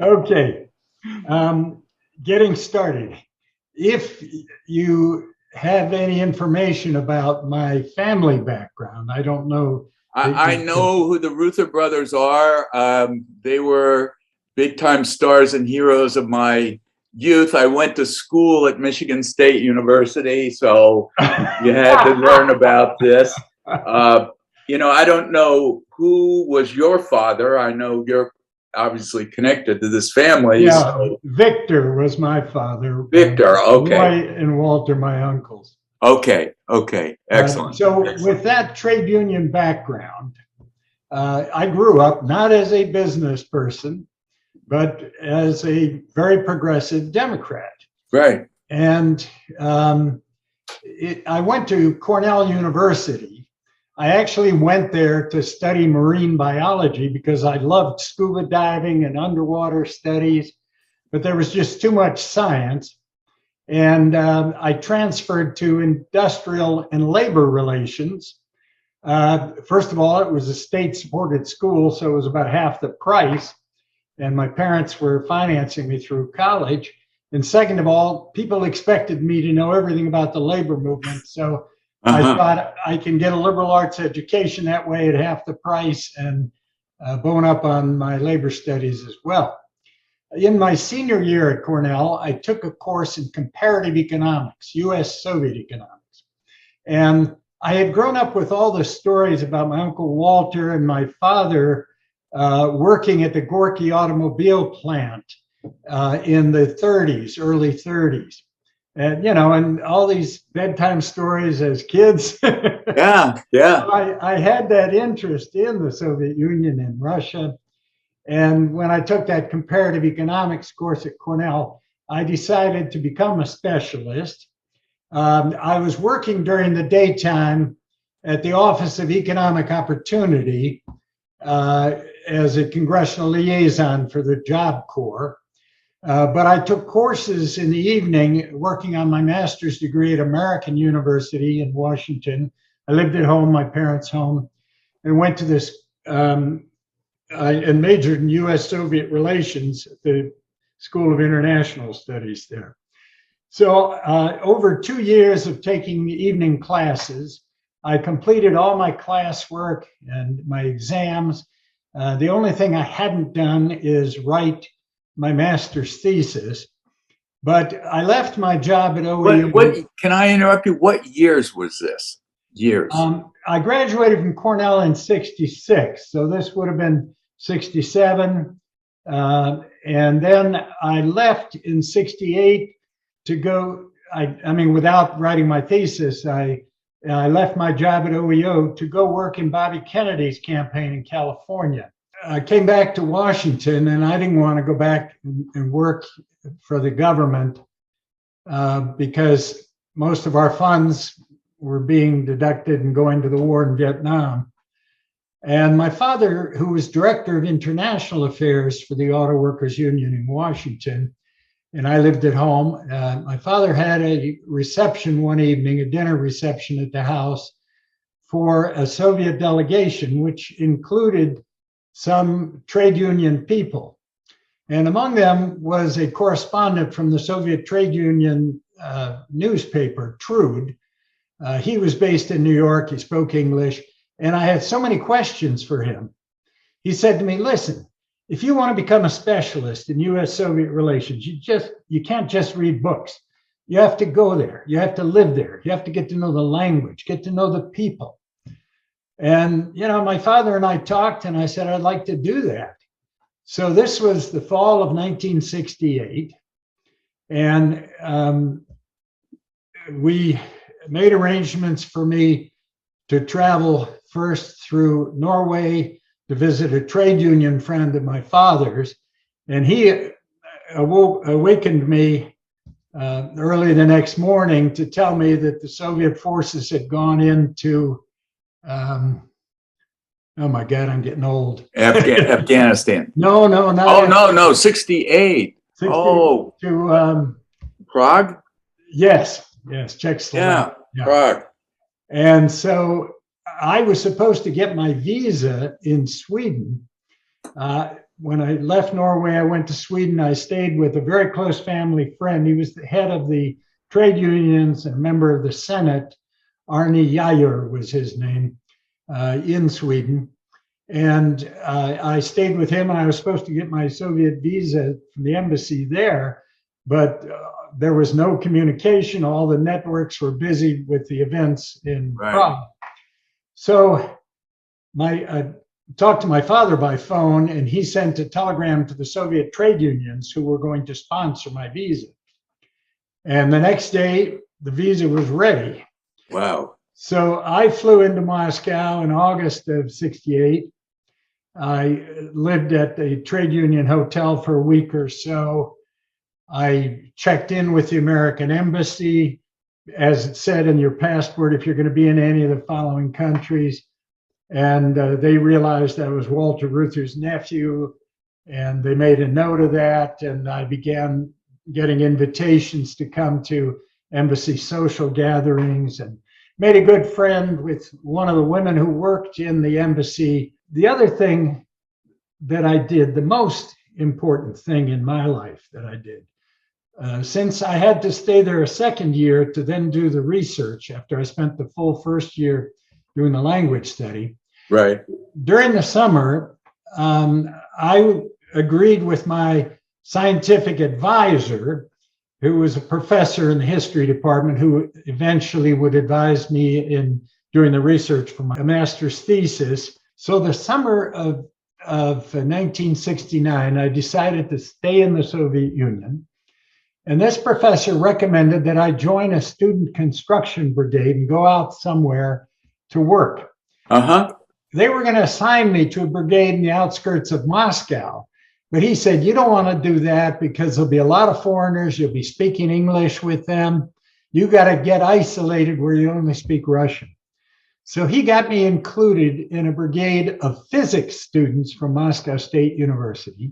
Okay. Getting started. If you have any information about my family background, I don't know. I know who the Reuther brothers are. They were big time stars and heroes of my youth. I went to school at Michigan State University, so you had to learn about this. I don't know who was your father. I know you're obviously connected to this family. Yeah, so. Victor was my father. Victor, okay. Roy and Walter, my uncles. Okay, excellent. So with that trade union background, I grew up not as a business person, but as a very progressive Democrat. Right. And I went to Cornell University. I actually went there to study marine biology because I loved scuba diving and underwater studies, but there was just too much science. And I transferred to industrial and labor relations. First of all, it was a state-supported school, so it was about half the price. And my parents were financing me through college. And second of all, people expected me to know everything about the labor movement. So I thought I can get a liberal arts education that way at half the price and bone up on my labor studies as well. In my senior year at Cornell, I took a course in comparative economics, US-Soviet economics. And I had grown up with all the stories about my Uncle Walter and my father working at the Gorky automobile plant in the 30s, early 30s. And, and all these bedtime stories as kids. Yeah. I had that interest in the Soviet Union and Russia. And when I took that comparative economics course at Cornell, I decided to become a specialist. I was working during the daytime at the Office of Economic Opportunity as a congressional liaison for the Job Corps. But I took courses in the evening working on my master's degree at American University in Washington. I lived at home, my parents' home, and went to this and majored in US-Soviet relations at the School of International Studies there. So over 2 years of taking evening classes, I completed all my classwork and my exams. The only thing I hadn't done is write my master's thesis, but I left my job at OEU. What can I interrupt you? What years was this? Years? I graduated from Cornell in '66, so this would have been '67. And then I left in '68 to go, without writing my thesis, I left my job at OEO to go work in Bobby Kennedy's campaign in California. I came back to Washington and I didn't want to go back and work for the government because most of our funds were being deducted and going to the war in Vietnam. And my father, who was director of international affairs for the Auto Workers Union in Washington, and I lived at home, my father had a reception one evening, a dinner reception at the house for a Soviet delegation, which included some trade union people. And among them was a correspondent from the Soviet trade union newspaper, Trude. He was based in New York, he spoke English, and I had so many questions for him. He said to me, listen, if you want to become a specialist in US-Soviet relations, you can't just read books. You have to go there, you have to live there, you have to get to know the language, get to know the people. And, my father and I talked and I said, I'd like to do that. So this was the fall of 1968. And we made arrangements for me to travel first through Norway to visit a trade union friend of my father's. And he awakened me early the next morning to tell me that the Soviet forces had gone into oh my God, I'm getting old. Afghanistan. No, not. Oh, no, 68. Oh, to Prague? Yes, Czechoslovakia. Yeah, Prague. And so I was supposed to get my visa in Sweden. when I left Norway, I went to Sweden. I stayed with a very close family friend. He was the head of the trade unions and a member of the Senate. Arne Geijer was his name, in Sweden. And I stayed with him, and I was supposed to get my Soviet visa from the embassy there, but there was no communication. All the networks were busy with the events in Prague. So I talked to my father by phone, and he sent a telegram to the Soviet trade unions who were going to sponsor my visa. And the next day, the visa was ready. Wow. So I flew into Moscow in August of '68. I lived at a trade union hotel for a week or so. I checked in with the American embassy. As it said in your passport, if you're going to be in any of the following countries. And they realized I was Walter Reuther's nephew, and they made a note of that. And I began getting invitations to come to embassy social gatherings, and made a good friend with one of the women who worked in the embassy. The other thing that I did, the most important thing in my life that I did, since I had to stay there a second year to then do the research after I spent the full first year doing the language study. Right. During the summer, I agreed with my scientific advisor, who was a professor in the history department, who eventually would advise me in doing the research for my master's thesis. So the summer of 1969, I decided to stay in the Soviet Union. And this professor recommended that I join a student construction brigade and go out somewhere to work. They were going to assign me to a brigade in the outskirts of Moscow. But he said, you don't want to do that because there'll be a lot of foreigners. You'll be speaking English with them. You got to get isolated where you only speak Russian. So he got me included in a brigade of physics students from Moscow State University.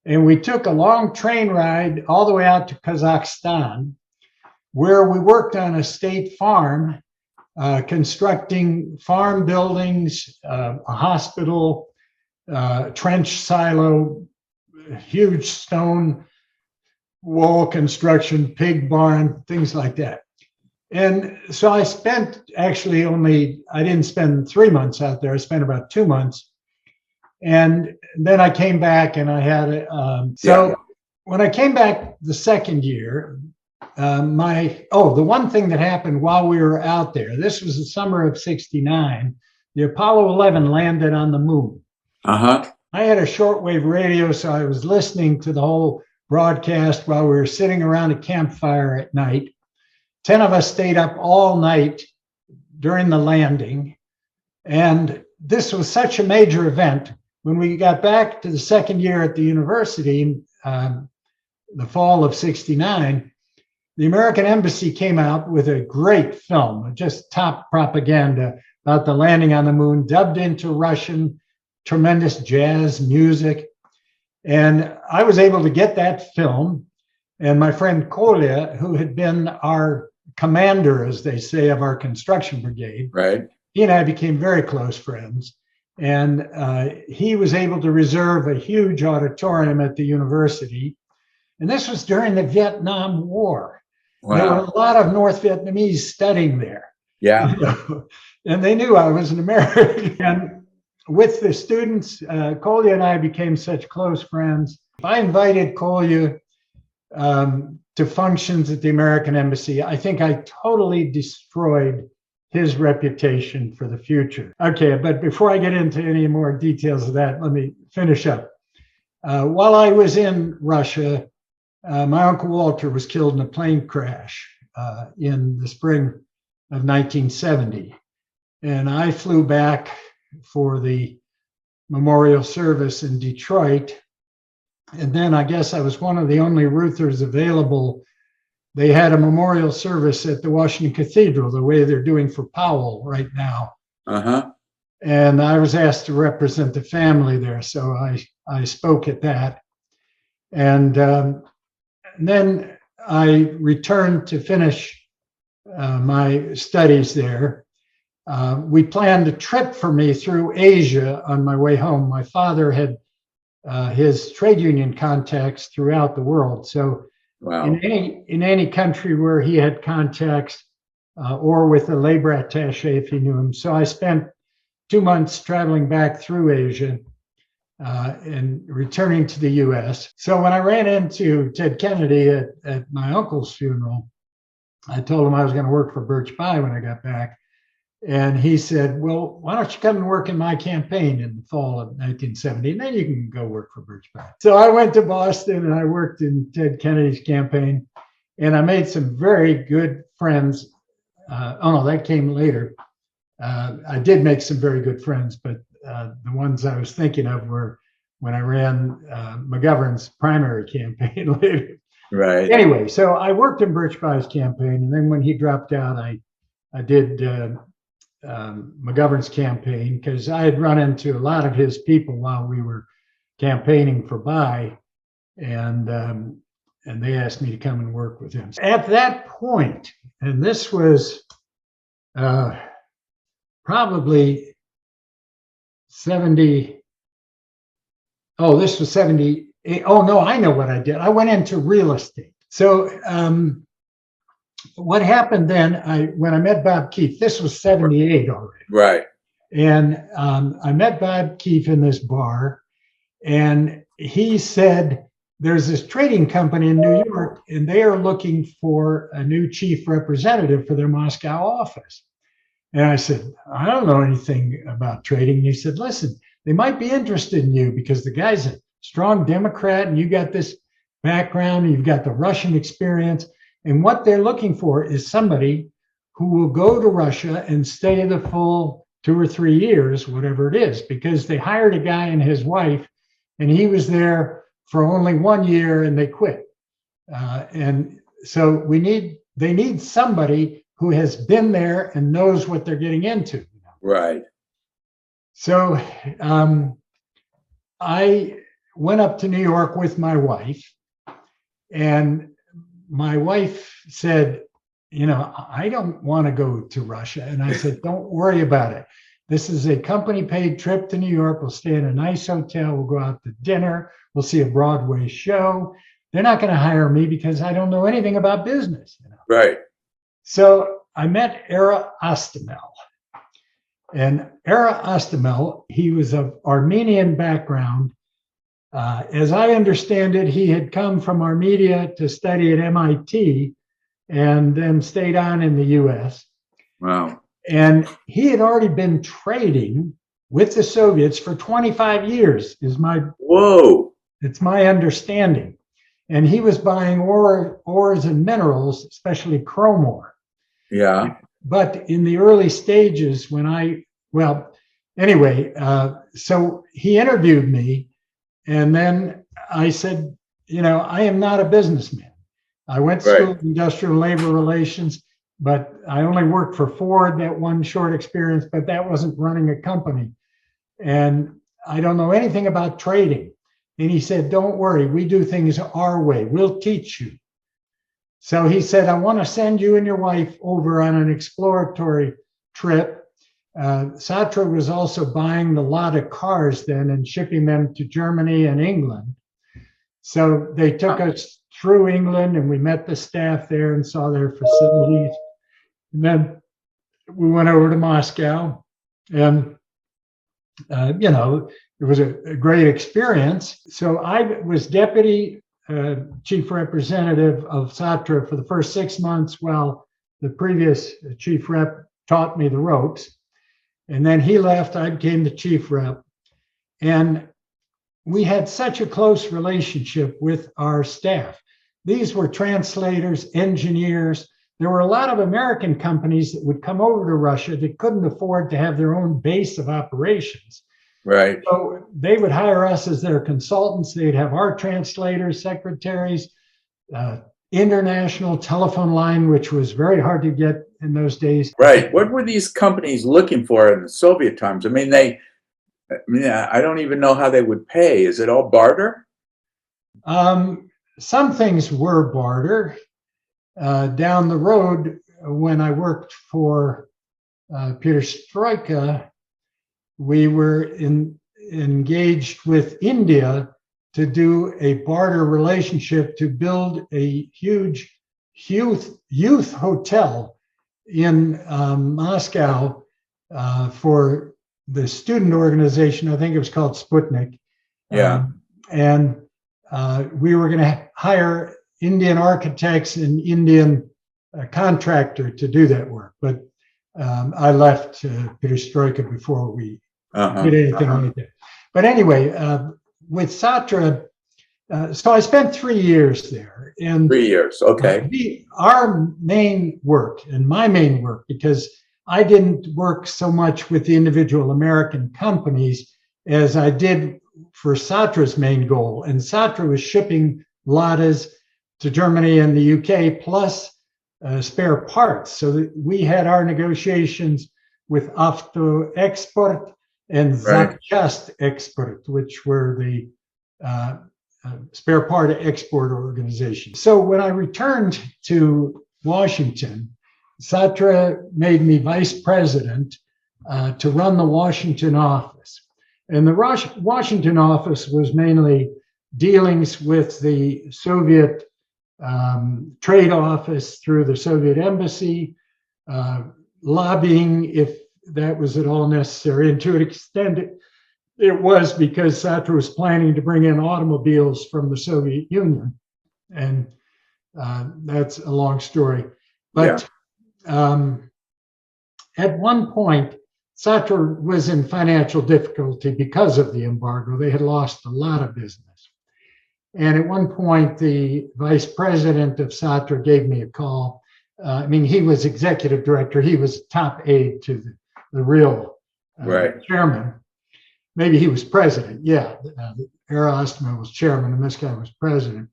And we took a long train ride all the way out to Kazakhstan, where we worked on a state farm, constructing farm buildings, a hospital, trench silo, huge stone wall construction, pig barn, things like that. And so I spent I didn't spend 3 months out there. I spent about 2 months. And then I came back and I had when I came back the second year, the one thing that happened while we were out there, this was the summer of '69, the Apollo 11 landed on the moon. I had a shortwave radio, so I was listening to the whole broadcast while we were sitting around a campfire at night. 10 of us stayed up all night during the landing. And this was such a major event. When we got back to the second year at the university, the fall of '69, the American embassy came out with a great film, just top propaganda about the landing on the moon, dubbed into Russian, tremendous jazz music. And I was able to get that film. And my friend Kolya, who had been our commander, as they say, of our construction brigade, he and I became very close friends. And he was able to reserve a huge auditorium at the university. And this was during the Vietnam War. Wow. There were a lot of North Vietnamese studying there. Yeah. And they knew I was an American. And with the students, Kolya and I became such close friends. I invited Kolya to functions at the American embassy. I think I totally destroyed his reputation for the future. Okay, but before I get into any more details of that, let me finish up. While I was in Russia, my Uncle Walter was killed in a plane crash in the spring of 1970. And I flew back for the memorial service in Detroit. And then I guess I was one of the only Reuthers available. They had a memorial service at the Washington Cathedral, the way they're doing for Powell right now. And I was asked to represent the family there. So I spoke at that. And then I returned to finish my studies there. We planned a trip for me through Asia on my way home. My father had his trade union contacts throughout the world. So Wow. in any country where he had contacts, or with a labor attaché if he knew him. So I spent 2 months traveling back through Asia and returning to the US. So when I ran into Ted Kennedy at my uncle's funeral, I told him I was going to work for Birch Bayh when I got back. And he said, well, why don't you come and work in my campaign in the fall of 1970, and then you can go work for Birch Bayh. So I went to Boston and I worked in Ted Kennedy's campaign, and I made some very good friends. Oh no, that came later. I did make some very good friends, but the ones I was thinking of were when I ran McGovern's primary campaign later. Right. Anyway, so I worked in Birch Bayh's campaign, and then when he dropped out, I did McGovern's campaign, because I had run into a lot of his people while we were campaigning for Bayh, and they asked me to come and work with him. At that point, and this was probably 70. Oh, this was 78. Oh no, I know what I did. I went into real estate. So what happened then, when I met Bob Keefe, this was 78 already. Right. And I met Bob Keefe in this bar, and he said, there's this trading company in New York, and they are looking for a new chief representative for their Moscow office. And I said, I don't know anything about trading. And he said, listen, they might be interested in you because the guy's a strong Democrat, and you got this background, and you've got the Russian experience. And what they're looking for is somebody who will go to Russia and stay the full 2 or 3 years, whatever it is, because they hired a guy and his wife, and he was there for only 1 year and they quit. And so they need somebody who has been there and knows what they're getting into. Right. So I went up to New York with my wife, and my wife said, I don't want to go to Russia. And I said, don't worry about it. This is a company paid trip to New York. We'll stay in a nice hotel. We'll go out to dinner. We'll see a Broadway show. They're not going to hire me because I don't know anything about business. Right. So I met Era Ostamel. And Era Ostamel, he was of Armenian background. As I understand it, he had come from Armenia to study at MIT and then stayed on in the US. Wow. And he had already been trading with the Soviets for 25 years, it's my understanding. And he was buying ores and minerals, especially chrome ore. Yeah. But in the early stages so he interviewed me, and then I said, I am not a businessman. I went to school in industrial labor relations, but I only worked for Ford, that one short experience, but that wasn't running a company. And I don't know anything about trading. And he said, don't worry, we do things our way. We'll teach you. So he said, I want to send you and your wife over on an exploratory trip. Satra was also buying a lot of cars then and shipping them to Germany and England. So they took us through England, and we met the staff there and saw their facilities. And then we went over to Moscow, and it was a great experience. So I was deputy chief representative of Satra for the first 6 months while the previous chief rep taught me the ropes. And then he left, I became the chief rep. And we had such a close relationship with our staff. These were translators, engineers. There were a lot of American companies that would come over to Russia that couldn't afford to have their own base of operations. Right. So they would hire us as their consultants. They'd have our translators, secretaries, international telephone line, which was very hard to get in those days. Right. What were these companies looking for in the Soviet times? I don't even know how they would pay. Is it all barter? Some things were barter. Down the road, when I worked for Perestroika, we were in engaged with India to do a barter relationship to build a huge youth hotel in Moscow for the student organization. I think it was called Sputnik. Yeah. And we were going to hire Indian architects and Indian contractor to do that work. But I left Perestroika before we did anything like that. But anyway, with Satra, so I spent 3 years there. And 3 years, okay. Our main work, and my main work, because I didn't work so much with the individual American companies as I did for Satra's main goal. And Satra was shipping lattes to Germany and the UK, plus spare parts. So that we had our negotiations with Avto Export and Zapchast Export, which were the spare part export organizations. So when I returned to Washington, Satra made me vice president to run the Washington office. And the Washington office was mainly dealings with the Soviet trade office through the Soviet embassy, lobbying if that was at all necessary. And to an extent, it was, because Satra was planning to bring in automobiles from the Soviet Union. And that's a long story. But at one point, Satra was in financial difficulty because of the embargo. They had lost a lot of business. And at one point, the vice president of Satra gave me a call. I mean, he was executive director. He was top aide to the real chairman. Maybe he was president. Yeah, Ara Ostman was chairman and this guy was president.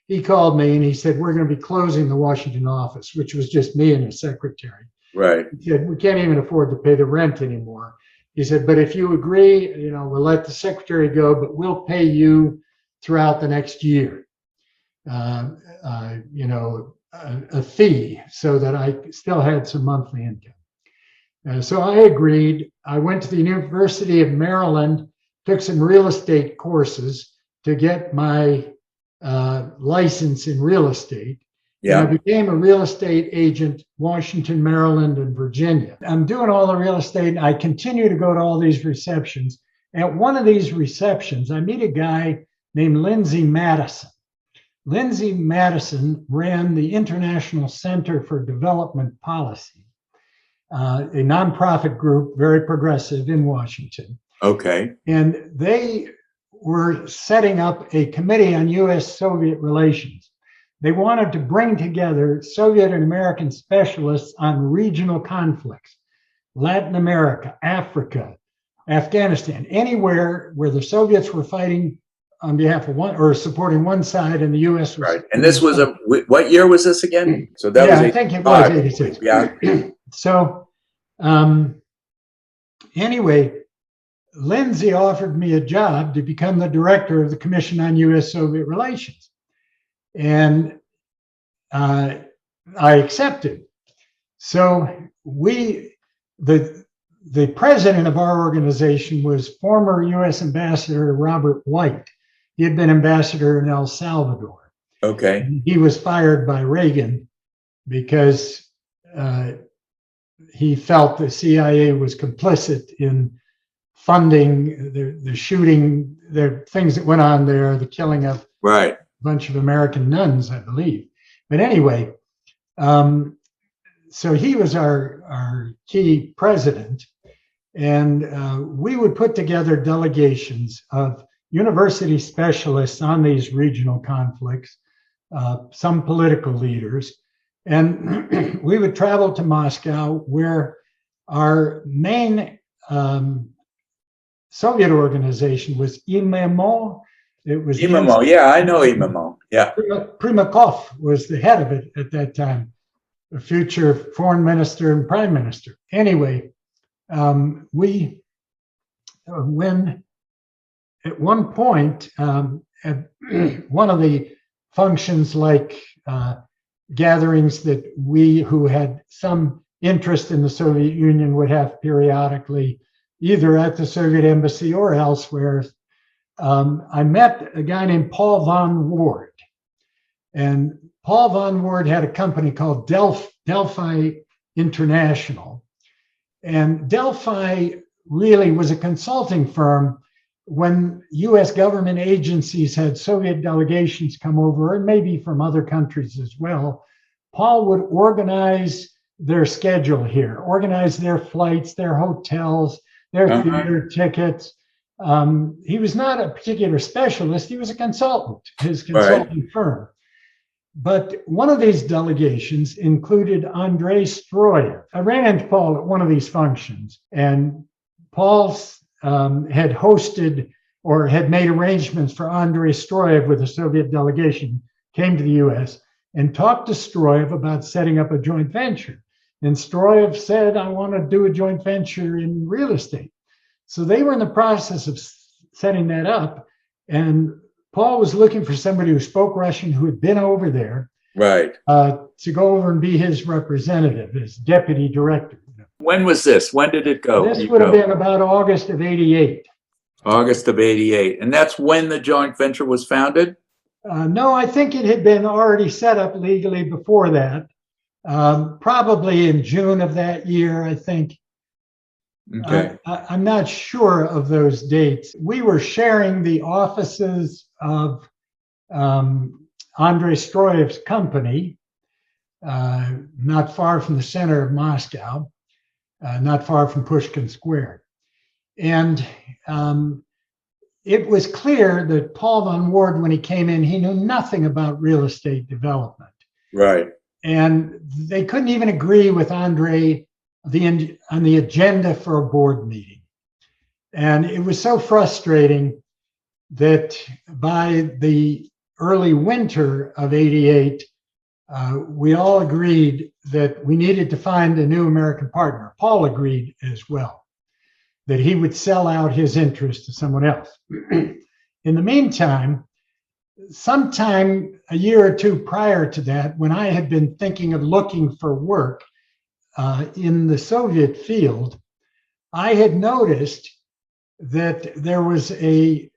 He called me and he said, we're going to be closing the Washington office, which was just me and his secretary. Right. He said, we can't even afford to pay the rent anymore. He said, but if you agree, we'll let the secretary go, but we'll pay you throughout the next year, a fee, so that I still had some monthly income. So I agreed. I went to the University of Maryland, took some real estate courses to get my license in real estate. Yeah. And I became a real estate agent, Washington, Maryland, and Virginia. I'm doing all the real estate. I continue to go to all these receptions. At one of these receptions, I meet a guy named Lindsay Madison. Lindsay Madison ran the International Center for Development Policy, a nonprofit group, very progressive in Washington. Okay. And they were setting up a committee on U.S.-Soviet relations. They wanted to bring together Soviet and American specialists on regional conflicts, Latin America, Africa, Afghanistan, anywhere where the Soviets were fighting on behalf of one or supporting one side and the U.S. was. Right. And this was what year was this again? So that was I think it was 86. Yeah. So anyway, Lindsay offered me a job to become the director of the Commission on U.S.-Soviet Relations. And I accepted. So the president of our organization was former U.S. Ambassador Robert White. He had been ambassador in El Salvador. Okay. And he was fired by Reagan because he felt the CIA was complicit in funding the shooting, the things that went on there, the killing of a bunch of American nuns, I believe. But anyway, so he was our key president, and we would put together delegations of university specialists on these regional conflicts, some political leaders, and we would travel to Moscow, where our main Soviet organization was IMMO. It was IMMO, yeah, I know IMMO. Yeah. Primakov was the head of it at that time, a future foreign minister and prime minister. Anyway, when at one point, at one of the functions like gatherings that we who had some interest in the Soviet Union would have periodically, either at the Soviet embassy or elsewhere, I met a guy named Paul von Ward. And Paul von Ward had a company called Delphi International. And Delphi really was a consulting firm when US government agencies had Soviet delegations come over, and maybe from other countries as well. Paul would organize their schedule here, organize their flights, their hotels, their theater tickets. He was not a particular specialist, he was a consultant, his consulting firm. But one of these delegations included Andrei Stroyev. I ran into Paul at one of these functions, and Paul had hosted or had made arrangements for Andrei Stroyev with a Soviet delegation, came to the US and talked to Stroyev about setting up a joint venture. And Stroyev said, I want to do a joint venture in real estate. So they were in the process of setting that up. And Paul was looking for somebody who spoke Russian, who had been over there, to go over and be his representative, his deputy director. When was this? When did it go? This would have been about August of '88. August of '88. And that's when the joint venture was founded? No, I think it had been already set up legally before that, probably in June of that year, I think. Okay. I'm not sure of those dates. We were sharing the offices of Andrei Stroyev's company, not far from the center of Moscow, not far from Pushkin Square. And it was clear that Paul von Ward, when he came in, he knew nothing about real estate development. Right. And they couldn't even agree with Andrei on the agenda for a board meeting. And it was so frustrating that by the early winter of '88, we all agreed that we needed to find a new American partner. Paul agreed as well, that he would sell out his interest to someone else. In the meantime, sometime a year or two prior to that, when I had been thinking of looking for work in the Soviet field, I had noticed that there was an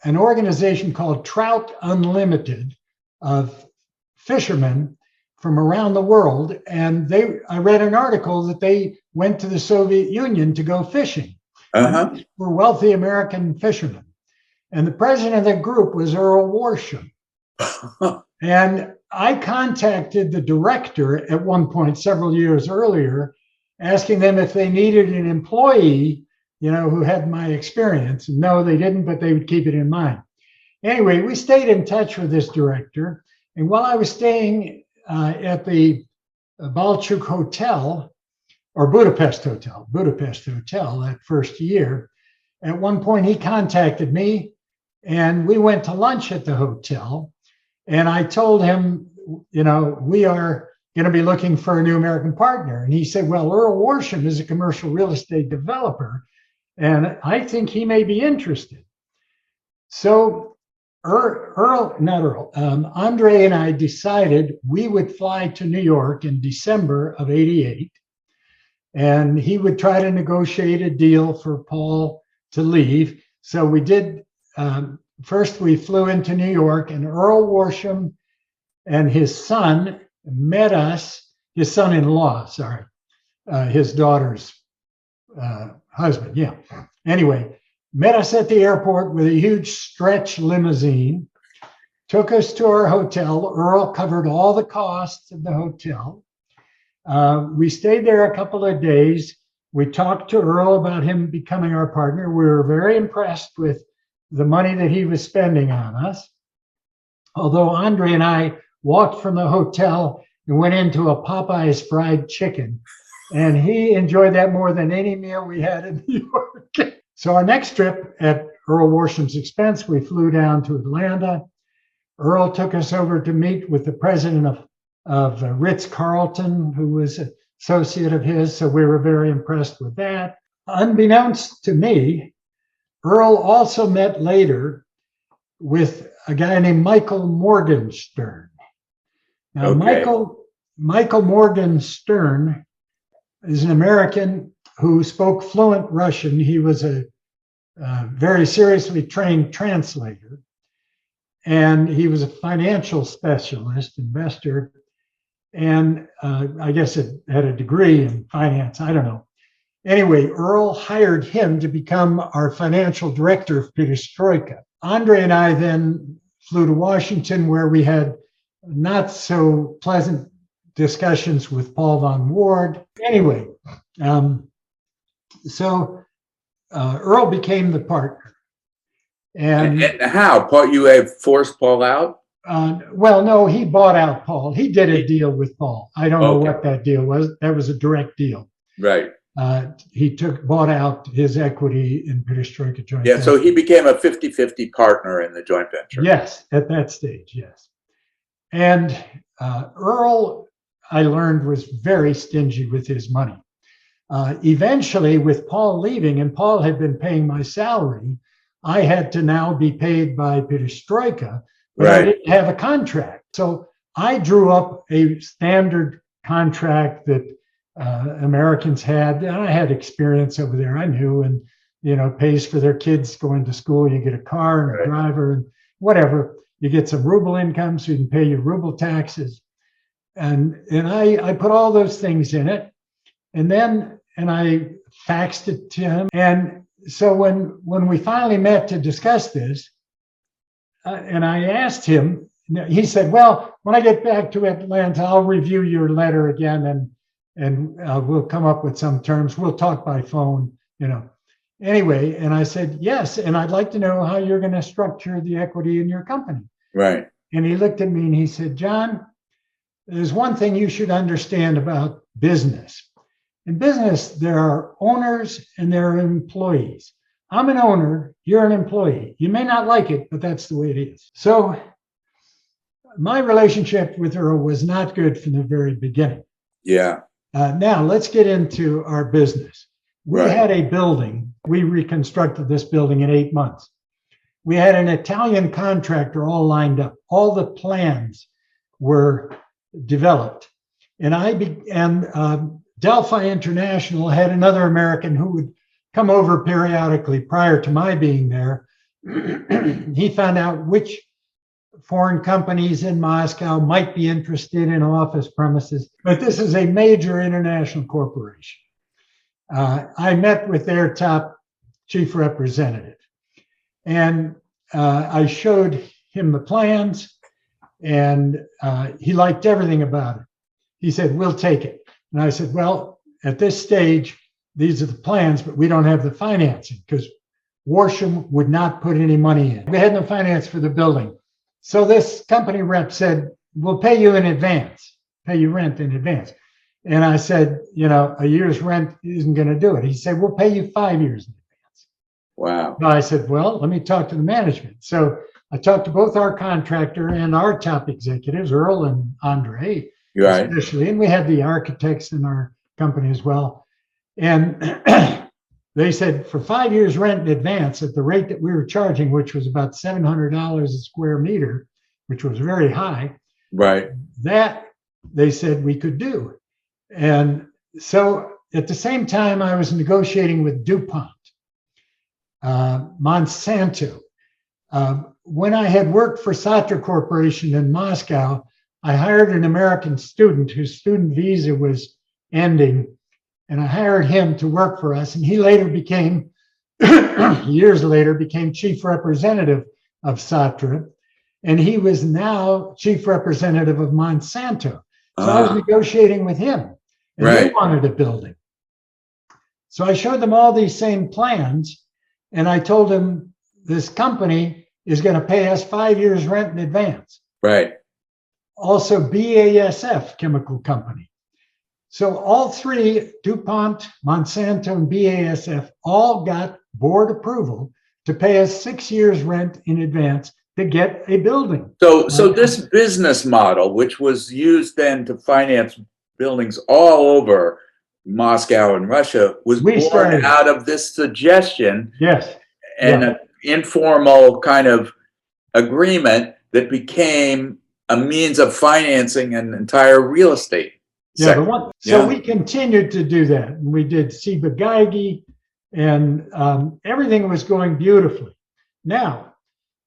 organization called Trout Unlimited of fishermen from around the world, and I read an article that they went to the Soviet Union to go fishing. For wealthy American fishermen. And the president of the group was Earl Warsham. And I contacted the director at one point several years earlier, asking them if they needed an employee, who had my experience. No, they didn't, but they would keep it in mind. Anyway, we stayed in touch with this director. And while I was staying at the Balchuk Hotel, or Budapest Hotel that first year, at one point he contacted me and we went to lunch at the hotel. And I told him, we are going to be looking for a new American partner. And he said, well, Earl Warsham is a commercial real estate developer, and I think he may be interested. So Andrei and I decided we would fly to New York in December of '88, and he would try to negotiate a deal for Paul to leave. So we did. First, we flew into New York, and Earl Warsham and his son met us, his son-in-law, his daughter's husband. Yeah. Anyway, met us at the airport with a huge stretch limousine, took us to our hotel. Earl covered all the costs of the hotel. We stayed there a couple of days. We talked to Earl about him becoming our partner. We were very impressed with the money that he was spending on us. Although Andrei and I walked from the hotel and went into a Popeye's fried chicken, and he enjoyed that more than any meal we had in New York. So our next trip, at Earl Warsham's expense, we flew down to Atlanta. Earl took us over to meet with the president of Ritz-Carlton, who was an associate of his, so we were very impressed with that. Unbeknownst to me, Earl also met later with a guy named Michael Morgenstern. Now, Michael Morgenstern is an American who spoke fluent Russian. He was a very seriously trained translator, and he was a financial specialist, investor, and I guess it had a degree in finance. I don't know. Anyway, Earl hired him to become our financial director of Perestroika. Andre and I then flew to Washington, where we had not so pleasant discussions with Paul von Ward. Anyway, so Earl became the partner. And how? Paul, you have forced Paul out? Well, no, he bought out Paul. He did a deal with Paul. I don't know what that deal was. That was a direct deal. Right. He bought out his equity in Perestroika joint venture. So he became a 50-50 partner in the joint venture. Yes, at that stage, yes. And Earl, I learned, was very stingy with his money. Eventually, with Paul leaving, and Paul had been paying my salary, I had to now be paid by Perestroika, but I didn't have a contract. So I drew up a standard contract that Americans had, and I had experience over there. I knew, and pays for their kids going to school. You get a car and a driver and whatever. You get some ruble income, so you can pay your ruble taxes. And I put all those things in it, and I faxed it to him. And so when we finally met to discuss this, and I asked him, he said, "Well, when I get back to Atlanta, I'll review your letter again, and we'll come up with some terms. We'll talk by phone, Anyway, and I said, "Yes, and I'd like to know how you're going to structure the equity in your company." Right. And he looked at me and he said, "John, there's one thing you should understand about business. In business, there are owners and there are employees. I'm an owner, you're an employee. You may not like it, but that's the way it is." So my relationship with Earl was not good from the very beginning. Yeah. Now let's get into our business. We had a building. We reconstructed this building in 8 months. We had an Italian contractor all lined up. All the plans were developed. And Delphi International had another American who would come over periodically prior to my being there. He found out which foreign companies in Moscow might be interested in office premises, but this is a major international corporation. I met with their top chief representative, and I showed him the plans, and he liked everything about it. He said, "We'll take it." And I said, "Well, at this stage, these are the plans, but we don't have the financing because Worsham would not put any money in. We had no finance for the building." So this company rep said, "We'll pay you in advance, pay you rent in advance." And I said, "A year's rent isn't going to do it." He said, "We'll pay you 5 years in advance." Wow. And I said, "Well, let me talk to the management." So I talked to both our contractor and our top executives, Earl and Andre, especially, and we had the architects in our company as well. And they said for 5 years rent in advance at the rate that we were charging, which was about $700 a square meter, which was very high. Right. That they said we could do. And so at the same time, I was negotiating with DuPont, Monsanto. When I had worked for Satra Corporation in Moscow, I hired an American student whose student visa was ending, and I hired him to work for us. And he later became, years later, became chief representative of Satra. And he was now chief representative of Monsanto. So I was negotiating with him, and they wanted a building. So I showed them all these same plans, and I told them this company is going to pay us 5 years rent in advance. Right. Also BASF chemical company. So all three, DuPont, Monsanto, and BASF, all got board approval to pay us 6 years rent in advance to get a building. So this business model, which was used then to finance buildings all over Moscow and Russia, was born out of this suggestion. Yes. And an informal kind of agreement that became a means of financing an entire real estate Yeah, the one. So Yeah. we continued to do that, and we did Ciba-Geigy, and everything was going beautifully. Now,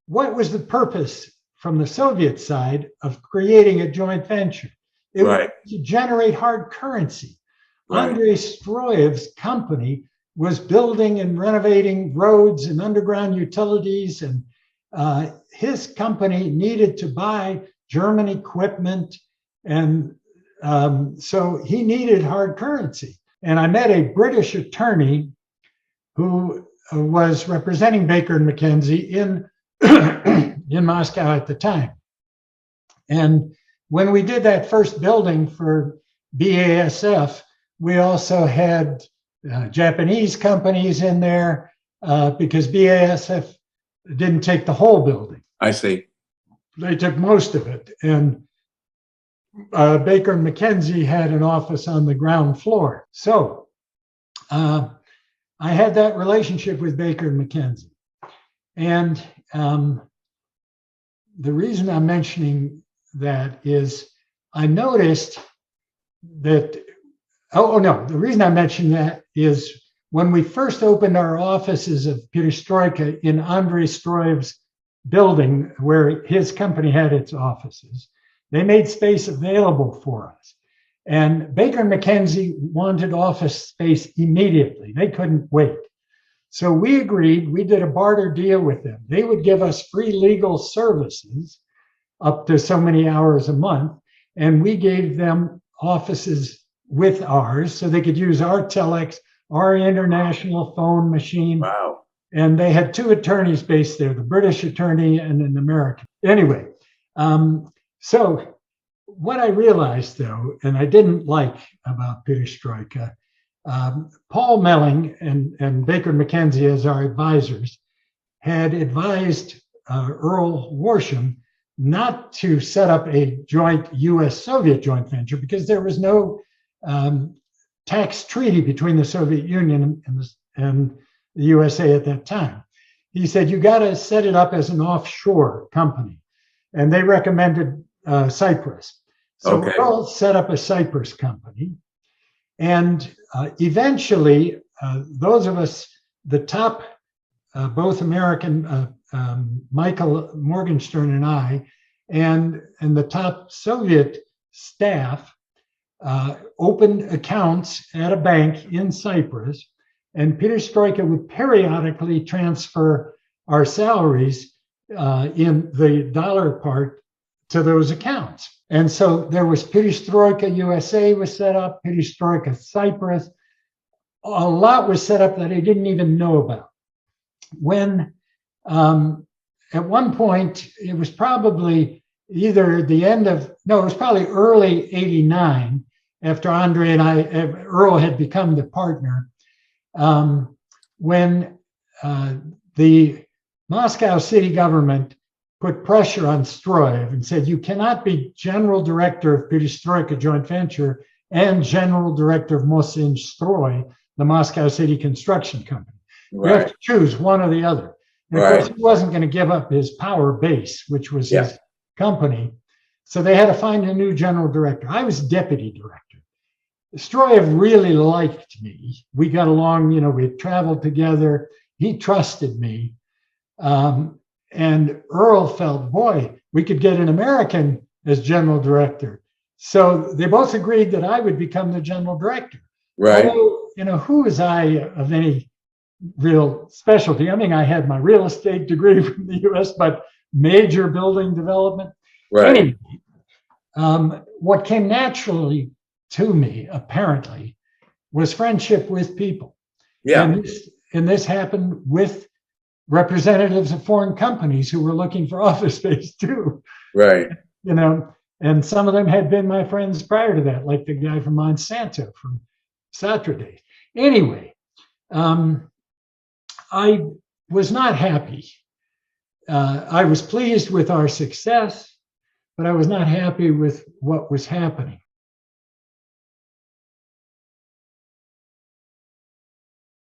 what was the purpose from the Soviet side of creating a joint venture? It was Right. to generate hard currency. Right. Andrei Stroyev's company was building and renovating roads and underground utilities, and his company needed to buy German equipment, and so he needed hard currency. And I met a British attorney who was representing Baker and McKenzie in in Moscow at the time. And when we did that first building for BASF, we also had Japanese companies in there because BASF didn't take the whole building. I see. They took most of it. And Baker and McKenzie had an office on the ground floor. So I had that relationship with Baker and McKenzie. And the reason I'm mentioning that is I noticed that, the reason I mention that is when we first opened our offices of Perestroika in Andrei Stroyev's building, where his company had its offices, they made space available for us. And Baker and McKenzie wanted office space immediately. They couldn't wait. So we agreed, we did a barter deal with them. They would give us free legal services up to so many hours a month, and we gave them offices with ours so they could use our telex, our international phone machine. Wow. And they had two attorneys based there, the British attorney and an American. Anyway, so what I realized, though, and I didn't like about Perestroika, Paul Melling and Baker McKenzie as our advisors had advised Earl Worsham not to set up a joint US-Soviet joint venture because there was no tax treaty between the Soviet Union and the USA at that time. He said, you got to set it up as an offshore company. And they recommended Cyprus. So Earl set up a Cyprus company. And eventually, those of us, the top, both American, Michael Morgenstern and I, and the top Soviet staff opened accounts at a bank in Cyprus, and Perestroika would periodically transfer our salaries in the dollar part to those accounts. And so there was Perestroika USA was set up, Perestroika Cyprus. A lot was set up that I didn't even know about. When at one point, it was probably either the end of, it was probably early 89, after Andre and Earl had become the partner, when the Moscow city government put pressure on Stroyev and said, you cannot be general director of Perestroika joint venture and general director of Mosinj-Stroy, the Moscow city construction company. Right. You have to choose one or the other. And of course, he wasn't going to give up his power base, which was his company. So they had to find a new general director. I was deputy director. Stroyev really liked me. We got along, we had traveled together. He trusted me. And Earl felt, boy, we could get an American as general director. So they both agreed that I would become the general director. Right. Although, who was I of any real specialty? I mean, I had my real estate degree from the US, but major building development. Right. Anyway, what came naturally to me, apparently, was friendship with people. Yeah. And this happened with representatives of foreign companies who were looking for office space too. Right. And some of them had been my friends prior to that, like the guy from Monsanto from Sartre days. Anyway, I was not happy. I was pleased with our success, but I was not happy with what was happening.